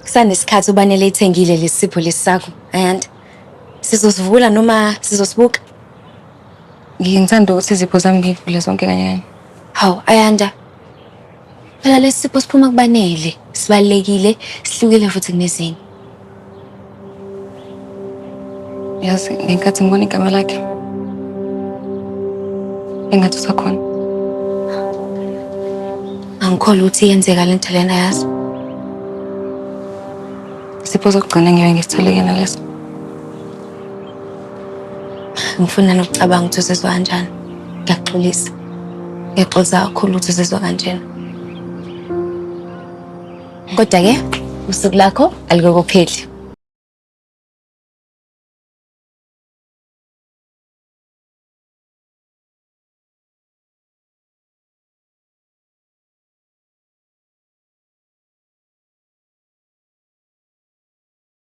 Kusanesikhathi ubanele ithengile lesipho lesakho. And sizosivula noma sizosibuka. Ngithanda ukuthi izipho zami ngivule zonke kanye. Hawu, Ayanda. Phela lesipho siphuma kubanele, sibalekile, sihlukile futhi kunezinye. Yazi, ngenkathi ngibona igama lakhe. Engathi usakhona. Angikholwa ukuthi iyenzeka lento lena yazi. Isipho sokugcina ngiyobe ngisitholeke naleso. Ngifuna nokucabanga ukuthi uzizwa kanjani. Ngiyaxolisa. Ngiyaxolisa kakhulu ukuthi uzizwa kanjena. Kodwa-ke, usuku lakho alikokupheli.